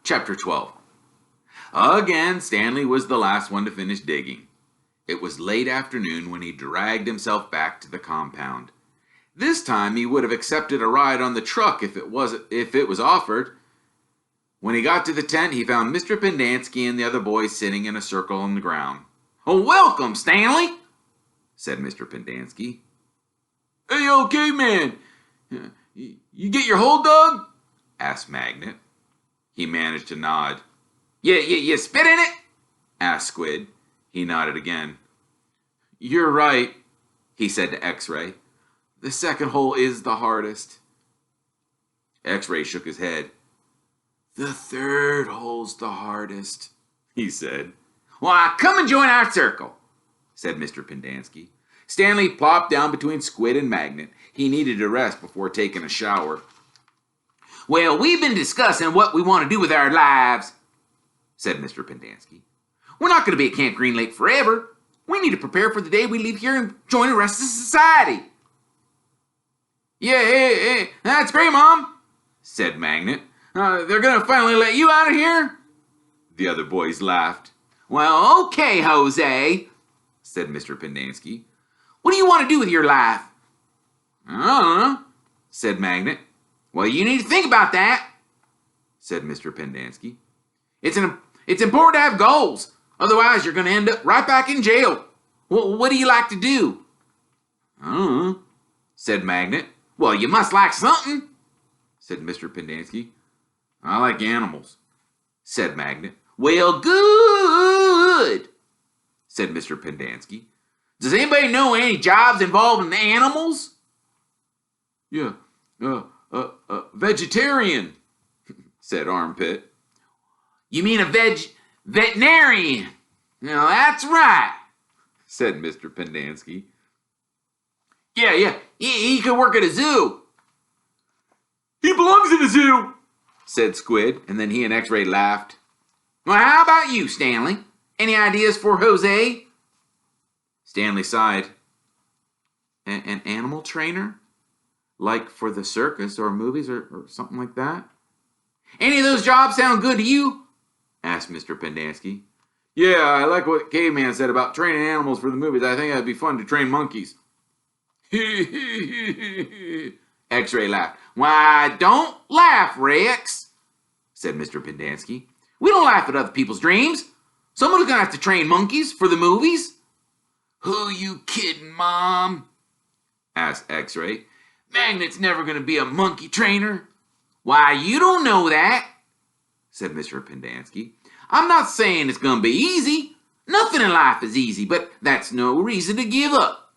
Chapter 12. Again, Stanley was the last one to finish digging. It was late afternoon when he dragged himself back to the compound. This time he would have accepted a ride on the truck if it was offered. When he got to the tent, he found Mr. Pendanski and the other boys sitting in a circle on the ground. "Oh, welcome, Stanley," said Mr. Pendanski. "Hey, okay, man. You get your hole dug?" asked Magnet. He managed to nod. You spit in it?" asked Squid. He nodded again. "You're right," he said to X-Ray. "The second hole is the hardest." X-Ray shook his head. "The third hole's the hardest," he said. "Why, come and join our circle," said Mr. Pendanski. Stanley plopped down between Squid and Magnet. He needed a rest before taking a shower. "Well, we've been discussing what we want to do with our lives," said Mr. Pendanski. "We're not going to be at Camp Green Lake forever. We need to prepare for the day we leave here and join the rest of society." Yeah, that's great, Mom," said Magnet. "They're going to finally let you out of here?" The other boys laughed. "Well, okay, Jose," said Mr. Pendanski. "What do you want to do with your life?" "I don't know," said Magnet. "Well, you need to think about that," said Mr. Pendanski. It's important to have goals. Otherwise, you're going to end up right back in jail. What do you like to do?" "I don't know," said Magnet. "Well, you must like something," said Mr. Pendanski. "I like animals," said Magnet. "Well, good," said Mr. Pendanski. "Does anybody know any jobs involving animals?" "Yeah, vegetarian," said Armpit. "You mean a veterinarian?" "No, that's right," said Mr. Pendanski. Yeah, he could work at a zoo." "He belongs in a zoo," said Squid, and then he and X-Ray laughed. "Well, how about you, Stanley? Any ideas for Jose?" Stanley sighed. An animal trainer? Like for the circus or movies or something like that?" "Any of those jobs sound good to you?" asked Mr. Pendanski. "Yeah, I like what Caveman said about training animals for the movies. I think it'd be fun to train monkeys." X-Ray laughed. "Why, don't laugh, Rex," said Mr. Pendanski. "We don't laugh at other people's dreams. Someone's going to have to train monkeys for the movies." "Who you kidding, Mom?" asked X-Ray. "Magnet's never going to be a monkey trainer." "Why, you don't know that," said Mr. Pendanski. "I'm not saying it's going to be easy. Nothing in life is easy, but that's no reason to give up.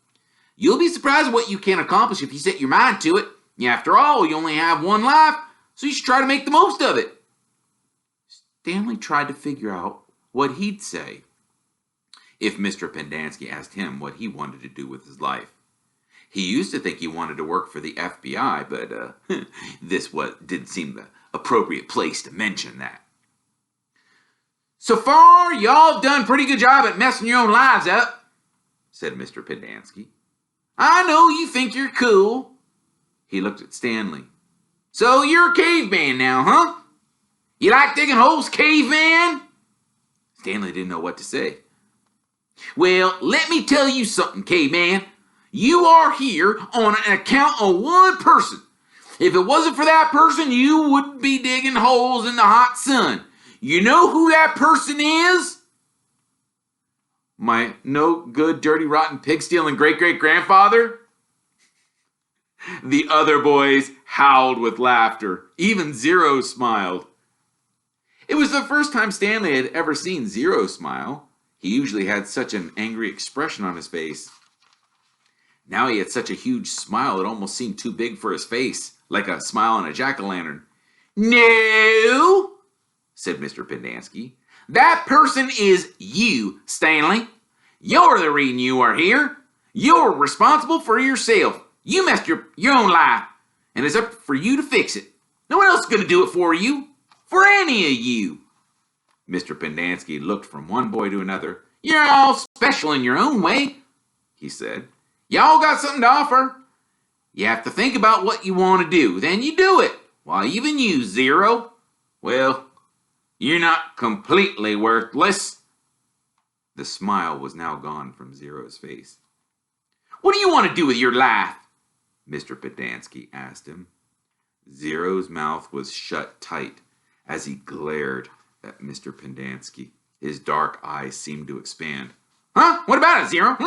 You'll be surprised what you can accomplish if you set your mind to it. After all, you only have one life, so you should try to make the most of it." Stanley tried to figure out what he'd say if Mr. Pendanski asked him what he wanted to do with his life. He used to think he wanted to work for the FBI, but this didn't seem the appropriate place to mention that. "So far, y'all have done a pretty good job at messing your own lives up," said Mr. Pendanski. "I know you think you're cool." He looked at Stanley. "So you're a caveman now, huh? You like digging holes, caveman?" Stanley didn't know what to say. "Well, let me tell you something, caveman. You are here on an account of one person. If it wasn't for that person, you wouldn't be digging holes in the hot sun. You know who that person is?" "My no good, dirty, rotten, pig-stealing great-great-grandfather?" The other boys howled with laughter. Even Zero smiled. It was the first time Stanley had ever seen Zero smile. He usually had such an angry expression on his face. Now he had such a huge smile it almost seemed too big for his face, like a smile on a jack-o'-lantern. "No," said Mr. Pendanski. "That person is you, Stanley. You're the reason you are here. You're responsible for yourself. You messed your own life, and it's up for you to fix it. No one else is going to do it for you. For any of you." Mr. Pendanski looked from one boy to another. "You're all special in your own way," he said. "Y'all got something to offer. You have to think about what you want to do. Then you do it. Why, even you, Zero. Well, You're not completely worthless. The smile was now gone from Zero's face. What do you want to do with your life? Mr. Pedanski asked him. Zero's mouth was shut tight as he glared at Mr. Pedanski. His dark eyes seemed to expand. Huh? What about it, Zero?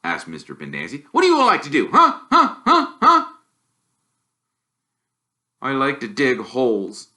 Asked Mr. Pedanski. What do you like to do? Huh? I like to dig holes,